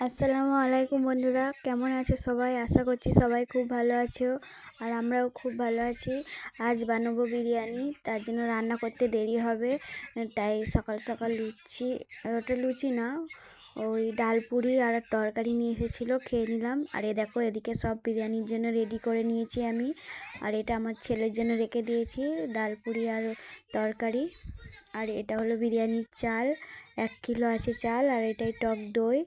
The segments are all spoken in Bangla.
আসসালামু আলাইকুম বন্ধুরা, কেমন আছো সবাই? আশা করছি সবাই খুব ভালো আছো আর আমরাও খুব ভালো আছি। আজ বানাবো বিরিয়ানি, তার জন্য রান্না করতে দেরি হবে, তাই সকাল সকাল ওটা লুচি না, ওই ডাল পুরি আর তরকারি নিয়ে এসেছিলো, খেয়ে নিলাম। আর দেখো, এদিকে সব বিরিয়ানির জন্য রেডি করে নিয়েছি আমি। আর এটা আমার ছেলের জন্য রেখে দিয়েছি, ডাল পুরি আর তরকারি। আর এটা হলো বিরিয়ানির চাল, 1 কিলো আছে চাল। আর এটাই টক দই।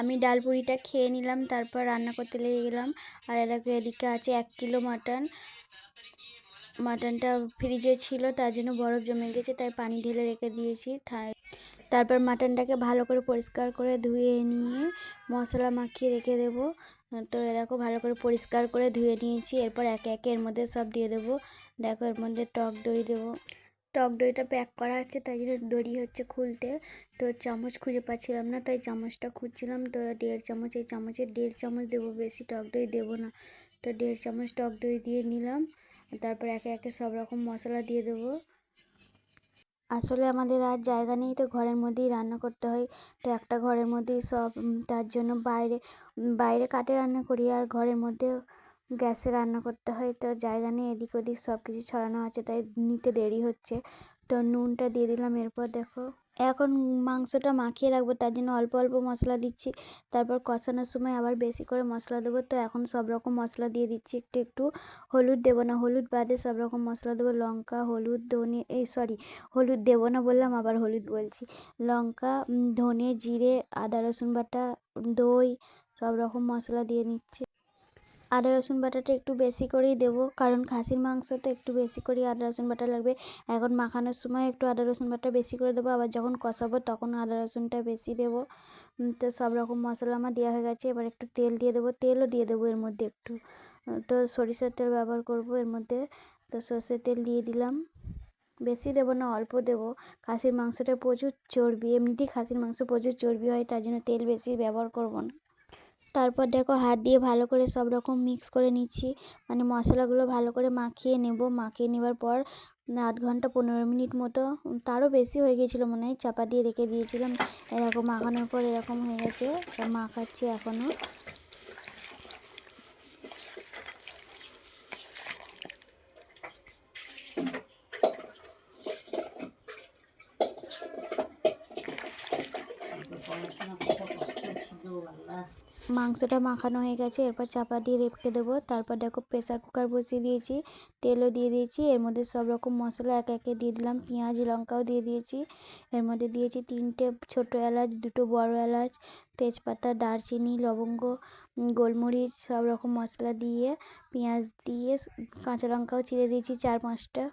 আমি ডাল পুরিটা খেয়ে নিলাম, তারপর রান্না করতে লেগে গেলাম। আর এদিকে আছে 1 কিলো মাটন। মাটনটা ফ্রিজে ছিল, তার জন্য বরফ জমে গেছে, তাই পানি ঢেলে রেখে দিয়েছি। তারপর মাটনটাকে ভালো করে পরিষ্কার করে ধুয়ে নিয়ে মশলা মাখিয়ে রেখে দেবো। তো এরকম ভালো করে পরিষ্কার করে ধুয়ে নিয়েছি। এরপর একে একে এর মধ্যে সব দিয়ে দেবো। দেখো, এর মধ্যে টক দই দেবো। টক দইটা প্যাক করা আছে, তাই জন্য দেরি হচ্ছে খুলতে। তো চামচ খুঁজে পাচ্ছিলাম না, তাই চামচটা খুঁজছিলাম। তো 1.5 চামচ, এই চামচের 1.5 চামচ দেবো, বেশি টক দই দেবো না। তো 1.5 চামচ টক দই দিয়ে নিলাম। তারপর একে একে সব রকম মশলা দিয়ে দেবো। আসলে আমাদের আর জায়গা নেই, তো ঘরের মধ্যেই রান্না করতে হয়। তো একটা ঘরের মধ্যেই সব, তার জন্য বাইরে বাইরে কাঠে রান্না করি, আর ঘরের মধ্যে গ্যাসে রান্না করতে হয়। তো জায়গা নেই, এদিক ওদিক সব কিছু ছড়ানো আছে, তাই নিতে দেরি হচ্ছে। তো নুনটা দিয়ে দিলাম। এরপর দেখো, এখন মাংসটা মাখিয়ে রাখবো, তার জন্য অল্প অল্প মশলা দিচ্ছি। তারপর কষানোর সময় আবার বেশি করে মশলা দেবো। তো এখন সব রকম মশলা দিয়ে দিচ্ছি, একটু একটু। হলুদ দেবো না, হলুদ বাদে সব রকম মশলা দেবো। লঙ্কা, হলুদ, ধনে, হলুদ দেবো না বললাম, আবার হলুদ বলছি। লঙ্কা, ধনে, জিরে, আদা রসুন বাটা, দই, সব রকম মশলা দিয়ে নিচ্ছি। আদা রসুন বাটাটা একটু বেশি করেই দেবো, কারণ খাসির মাংস তো একটু বেশি করেই আদা রসুন বাটা লাগবে। এখন মাখানোর সময় একটু আদা রসুন বাটা বেশি করে দেবো, আবার যখন কষাবো তখন আদা রসুনটা বেশি দেবো। তো সব রকম মশলা আমার দেওয়া হয়ে গেছে। এবার একটু তেল দিয়ে দেবো, তেলও দিয়ে দেবো এর মধ্যে একটু। তো সরিষার তেল ব্যবহার করব এর মধ্যে। তো সর্ষের তেল দিয়ে দিলাম, বেশি দেবো না, অল্প দেবো। খাসির মাংসটা প্রচুর চর্বি, এমনিতেই খাসির মাংস প্রচুর চর্বি হয়, তার জন্য তেল বেশি ব্যবহার করব না। তারপর দেখো, হাত দিয়ে ভালো করে সব রকম মিক্স করে নিচ্ছি, মানে মশলাগুলো ভালো করে মাখিয়ে নেব। মাখিয়ে নেবার পর 8 ঘন্টা 15 মিনিট মতো, তারও বেশি হয়ে গিয়েছিলো মনে হয়, চাপা দিয়ে রেখে দিয়েছিলাম। এরকম মাখানোর পর এরকম হয়ে গেছে। মাখাচ্ছি এখনও। মাংসটা মাখানো হয়ে গেছে, এরপর চাপা দিয়ে রেখে দেবো। তারপর দেখো, প্রেসার কুকার বসিয়ে দিয়েছি, তেলও দিয়ে দিয়েছি। এর মধ্যে সব রকম মশলা একে একে দিয়ে দিলাম, পেঁয়াজ লঙ্কাও দিয়ে দিয়েছি। এর মধ্যে দিয়েছি 3টে ছোটো এলাচ, 2টো বড় এলাচ, তেজপাতা, দারচিনি, লবঙ্গ, গোলমরিচ, সব রকম মশলা দিয়ে, পেঁয়াজ দিয়ে, কাঁচা লঙ্কাও চিড়ে দিয়েছি 4-5টা।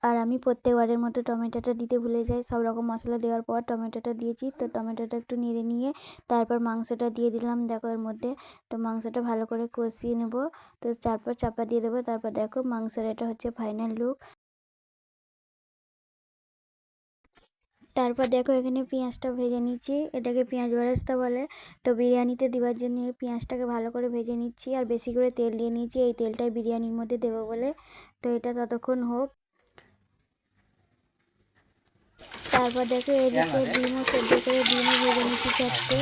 আর আমি প্রত্যেকবারের মতো টমেটোটা দিতে ভুলে যাই। সব রকম মশলা দেওয়ার পর টমেটোটা দিয়েছি। তো টমেটোটা একটু নেড়ে নিয়ে তারপর মাংসটা দিয়ে দিলাম দেখো এর মধ্যে। তো মাংসটা ভালো করে কষিয়ে নেব। তো তারপর চাপা দিয়ে দেবো। তারপর দেখো, মাংসের এটা হচ্ছে ফাইনাল লুক। তারপর দেখো, এখানে পেঁয়াজটা ভেজে নিচ্ছি, এটাকে পেঁয়াজ বেরেস্তা বলে। তো বিরিয়ানিতে দেওয়ার জন্য পেঁয়াজটাকে ভালো করে ভেজে নিচ্ছি, আর বেশি করে তেল দিয়ে নিচ্ছি, এই তেলটাই বিরিয়ানির মধ্যে দেবো বলে। তো এটা ততক্ষণ হোক। তারপর দেখো, এদিকে ডিমও সেদ্ধ করে ডিমও ভেজে নিচ্ছি 4টে,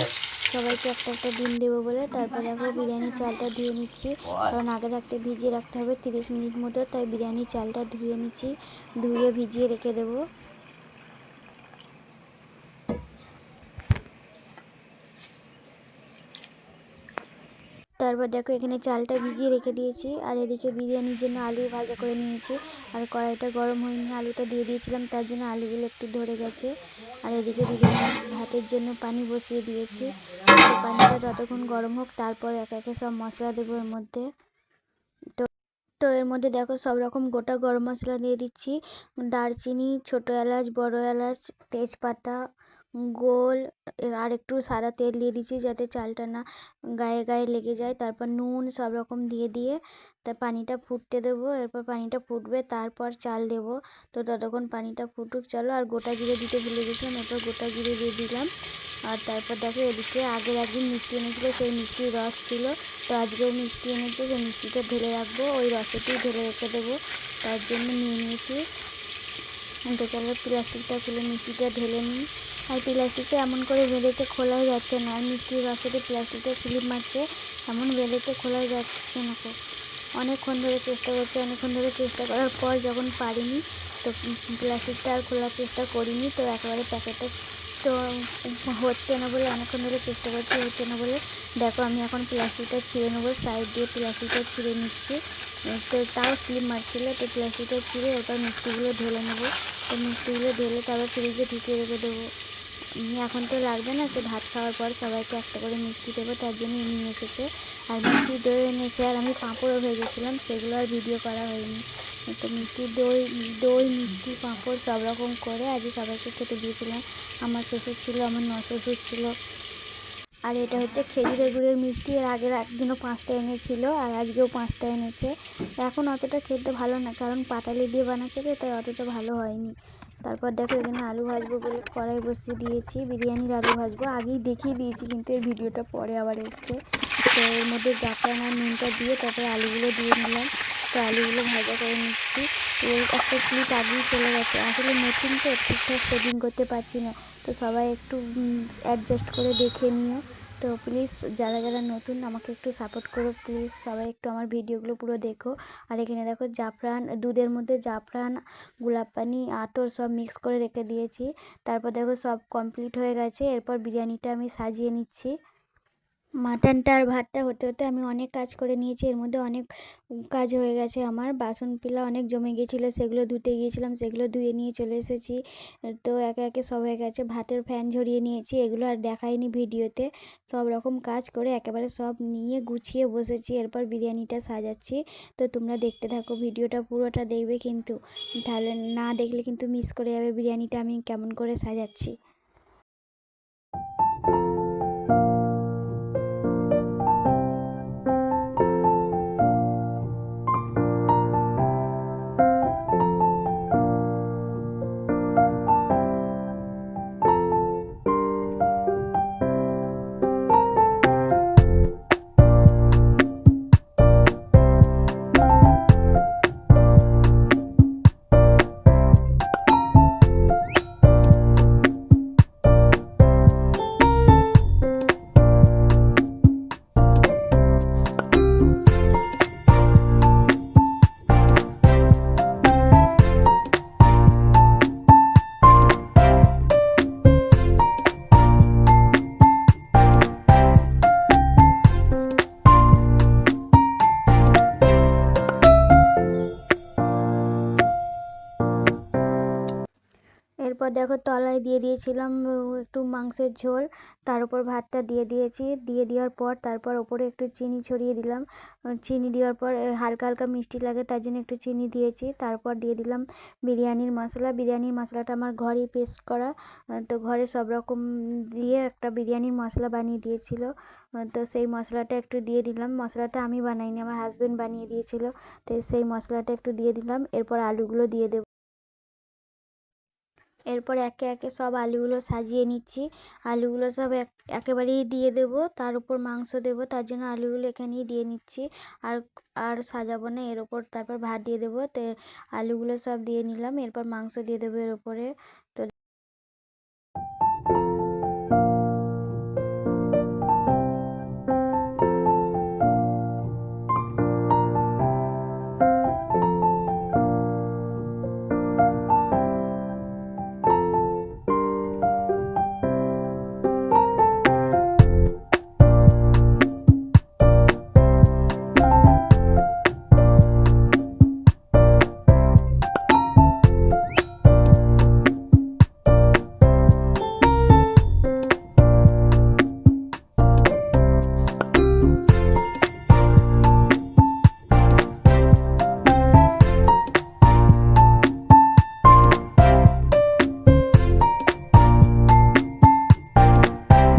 সবাইকে একটা একটা ডিম দেবো বলে। তারপর দেখো, বিরিয়ানির চালটা ধুয়ে নিচ্ছি, কারণ আগে রাখতে ভিজিয়ে রাখতে হবে 30 মিনিট মতো, তাই বিরিয়ানির চালটা ধুয়ে নিচ্ছি, ধুয়ে ভিজিয়ে রেখে দেবো। তারপর দেখো, এখানে চালটা ভিজিয়ে রেখে দিয়েছি, আর এদিকে বিরিয়ানির জন্য আলু ভাজা করে নিয়েছি। আর কড়াইটা গরম হয়নি, আলুটা দিয়ে দিয়েছিলাম, তার জন্য আলুগুলো একটু ধরে গেছে। আর এদিকে বিরিয়ানি ভাতের জন্য পানি বসিয়ে দিয়েছি। তো পানিটা ততক্ষণ গরম হোক, তারপর একে একে সব মশলা দেবো এর মধ্যে। তো তো এর মধ্যে দেখো, সব রকম গোটা গরম মশলা দিয়ে দিচ্ছি, দারচিনি, ছোটো এলাচ, বড় এলাচ, তেজপাতা, গোল, আর একটু সাদা তেল দিয়ে দিচ্ছি, যাতে চালটা না গায়ে গায়ে লেগে যায়। তারপর নুন সব রকম দিয়ে দিয়ে তা পানিটা ফুটতে দেবো। এরপর পানিটা ফুটবে, তারপর চাল দেবো। তো ততক্ষণ পানিটা ফুটুক, চলো। আর গোটা জিরে দিতে ভুলে গেছিলাম, এরপর গোটা জিরে দিয়ে দিলাম। আর তারপর দেখো, এদিকে আগের একদিন মিষ্টি এনেছিলো, সেই মিষ্টির রস ছিল। তো আজকেও মিষ্টি এনেছে, সেই মিষ্টিটা ঢেলে রাখবো, ওই রসেতেই ঢেলে রেখে দেবো, তার জন্য নিয়ে নিয়েছি। তো চলো প্লাস্টিকটা খুলে মিষ্টিটা ঢেলে নিই। আর প্লাস্টিকটা এমন করে বেঁধেছে খোলাই যাচ্ছে না, আর মিষ্টির বাক্সতে প্লাস্টিকটা স্লিপ মারছে, এমন বেঁধেছে খোলাই যাচ্ছে না। অনেকক্ষণ ধরে চেষ্টা করছি, অনেকক্ষণ ধরে চেষ্টা করার পর যখন পারিনি তো প্লাস্টিকটা আর খোলার চেষ্টা করিনি, তো একেবারে প্যাকেটটা তো হচ্ছে না বলে অনেকক্ষণ ধরে চেষ্টা করছি, হচ্ছে না বলে দেখো আমি এখন প্লাস্টিকটা ছিঁড়ে নেবো, সাইড দিয়ে প্লাস্টিকটা ছিঁড়ে নিচ্ছি। তো তাও স্লিপ মারছিলো, তো প্লাস্টিকটা ছিঁড়ে এরপর মিষ্টিগুলো ঢেলে নেবো। তো মিষ্টিগুলো ঢেলে তারপর ফ্রিজে ঢুকিয়ে রেখে দেবো। এখন তো লাগবে না, সে ভাত খাওয়ার পর সবাইকে একটা করে মিষ্টি দেবো, তার জন্য নিয়ে এসেছে। আর মিষ্টি দই এনেছে, আর আমি পাঁপড়ও ভেজেছিলাম, সেগুলো আর ভিডিও করা হয়নি। তো মিষ্টি দই দই মিষ্টি পাঁপড় সব রকম করে আজকে সবাইকে খেতে দিয়েছিলাম। আমার শ্বশুর ছিল, আমার নশ্বশুর ছিল। আর এটা হচ্ছে খেজুরের গুড়ের মিষ্টি, এর আগের একদিনও 5টা এনেছিল, আর আজকেও 5টা এনেছে। এখন অতটা খেতে ভালো না, কারণ পাটালি দিয়ে বানাচ্ছে তো, তাই অতটা ভালো হয়নি। তারপর দেখো এখানে আলু ভাজবো বলে কড়াই বসিয়ে দিয়েছি, বিরিয়ানির আলু ভাজবো। আগেই দেখিয়ে দিয়েছি, কিন্তু এই ভিডিওটা পরে আবার এসছে। তো এর মধ্যে জাফরান আর নুনটা দিয়ে তারপরে আলুগুলো দিয়ে নিলাম। তো আলুগুলো ভাজা করে নিচ্ছি। এর একটা ক্লিপ আগেই চলে গেছে, আসলে নতুন তো ঠিকঠাক সেটিং করতে পারছি না, তো সবাই একটু অ্যাডজাস্ট করে দেখে নিও। তো প্লিজ যারা যারা নতুন আমাকে একটু সাপোর্ট করো, প্লিজ সবাই একটু আমার ভিডিওগুলো পুরো দেখো। আর এখানে দেখো জাফরান, দুধের মধ্যে জাফরান, গোলাপ পানি, আতর সব মিক্স করে রেখে দিয়েছি। তারপর দেখো সব কমপ্লিট হয়ে গেছে, এরপর বিরিয়ানিটা আমি সাজিয়ে নিচ্ছি। মাটনটা আর ভাতটা হতে হতে আমি অনেক কাজ করে নিয়েছি, এর মধ্যে অনেক কাজ হয়ে গেছে আমার। বাসন পিলা অনেক জমে গিয়েছিলো, সেগুলো ধুতে গিয়েছিলাম, সেগুলো ধুয়ে নিয়ে চলে এসেছি। তো একে একে সব হয়ে গেছে, ভাতের ফ্যান ঝরিয়ে নিয়েছি, এগুলো আর দেখাইনি ভিডিওতে। সব রকম কাজ করে একেবারে সব নিয়ে গুছিয়ে বসেছি, এরপর বিরিয়ানিটা সাজাচ্ছি। তো তোমরা দেখতে থাকো, ভিডিওটা পুরোটা দেখবে কিন্তু, তাহলে না দেখলে কিন্তু মিস করে যাবে বিরিয়ানিটা আমি কেমন করে সাজাচ্ছি। এরপর দেখো তলায় দিয়ে দিয়েছিলাম একটু মাংসের ঝোল, তার উপর ভাতটা দিয়ে দিয়েছি, দিয়ে দেওয়ার পর তারপর ওপরে একটু চিনি ছড়িয়ে দিলাম। চিনি দেওয়ার পর হালকা হালকা মিষ্টি লাগে, তার জন্য একটু চিনি দিয়েছি। তারপর দিয়ে দিলাম বিরিয়ানির মশলা। বিরিয়ানির মশলাটা আমার ঘরেই পেস্ট করা, তো ঘরে সব রকম দিয়ে একটা বিরিয়ানির মশলা বানিয়ে দিয়েছিল। তো সেই মশলাটা একটু দিয়ে দিলাম, মশলাটা আমি বানাইনি, আমার হাজবেন্ড বানিয়ে দিয়েছিল। তো সেই মশলাটা একটু দিয়ে দিলাম, এরপর আলুগুলো দিয়ে দেবো। এরপর একে একে সব আলুগুলো সাজিয়ে নিচ্ছি। আলুগুলো সব একেবারেই দিয়ে দেবো, তার উপর মাংস দেবো, তার জন্য আলুগুলো এখানেই দিয়ে নিচ্ছি। আর আর সাজাবো না, এর ওপর তারপর ভাত দিয়ে দেবো। তো আলুগুলো সব দিয়ে নিলাম, এরপর মাংস দিয়ে দেবো এর ওপরে। তো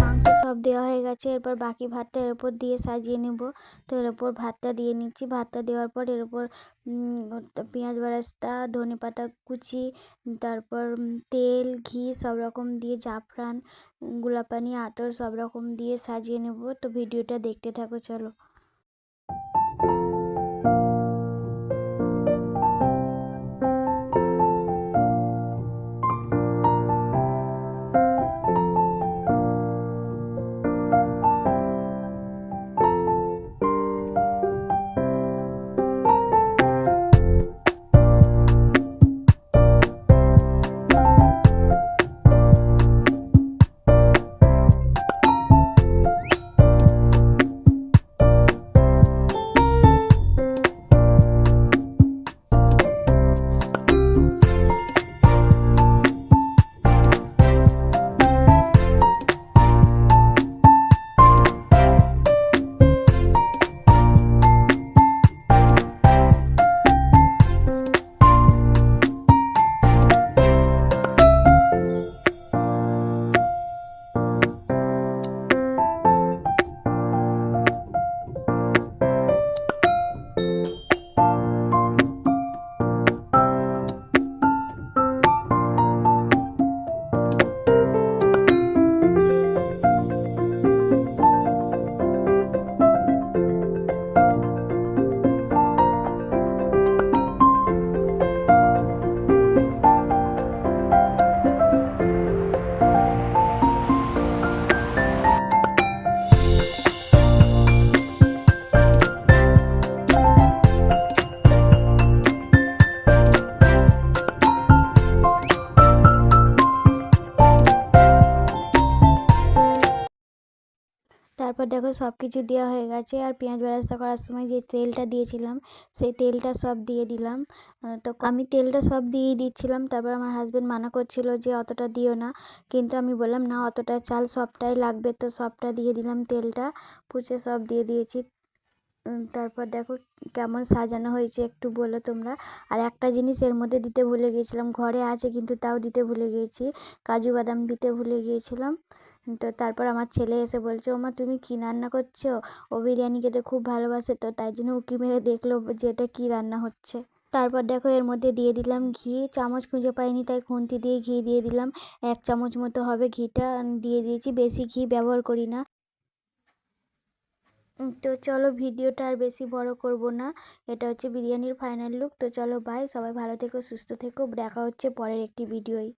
মাংস সব দেওয়া হয়ে গেছে, এরপর বাকি ভাতটা এর উপর দিয়ে সাজিয়ে নেব। তো এর উপর ভাতটা দিয়ে নিচ্ছি, ভাতটা দেওয়ার পর এর উপর পেঁয়াজ বেরেস্তা, ধনেপাতা কুচি, তারপর তেল ঘি সব রকম দিয়ে, জাফরান, গোলাপ পানি, আতর সব রকম দিয়ে সাজিয়ে নেব। তো ভিডিওটা দেখতে থাকো চলো। তারপর দেখো সব কিছু দেওয়া হয়ে গেছে, আর পেঁয়াজ বেরেস্তা করার সময় যে তেলটা দিয়েছিলাম সেই তেলটা সব দিয়ে দিলাম। তো আমি তেলটা সব দিয়েই দিচ্ছিলাম। তারপর আমার হাজব্যান্ড মানা করছিল যে অতটা দিও না, কিন্তু আমি বললাম না, অতটা চাল সবটাই লাগবে, তো সবটা দিয়ে দিলাম। তেলটা পুছে সব দিয়ে দিয়েছি। তারপর দেখো কেমন সাজানো হয়েছে একটু বলো তোমরা। আর একটা জিনিস এর মধ্যে দিতে ভুলে গিয়েছিলাম, ঘরে আছে কিন্তু তাও দিতে ভুলে গিয়েছি, কাজু বাদাম দিতে ভুলে গিয়েছিলাম। তো তারপর আমার ছেলে এসে বলছে, ওমা তুমি কী রান্না করছো? ও বিরিয়ানি খেতে খুব ভালোবাসে, তো তাই জন্য উঁকি মেরে দেখলো যে এটা কী রান্না হচ্ছে। তারপর দেখো এর মধ্যে দিয়ে দিলাম ঘি, চামচ খুঁজে পাইনি তাই খুন্তি দিয়ে ঘি দিয়ে দিলাম। 1 চামচ মতো হবে ঘিটা, দিয়ে দিয়েছি, বেশি ঘি ব্যবহার করি না। তো চলো ভিডিওটা আর বেশি বড় করব না, এটা হচ্ছে বিরিয়ানির ফাইনাল লুক। তো চলো বাই, সবাই ভালো থেকো, সুস্থ থেকো, দেখা হচ্ছে পরের একটি ভিডিওয়।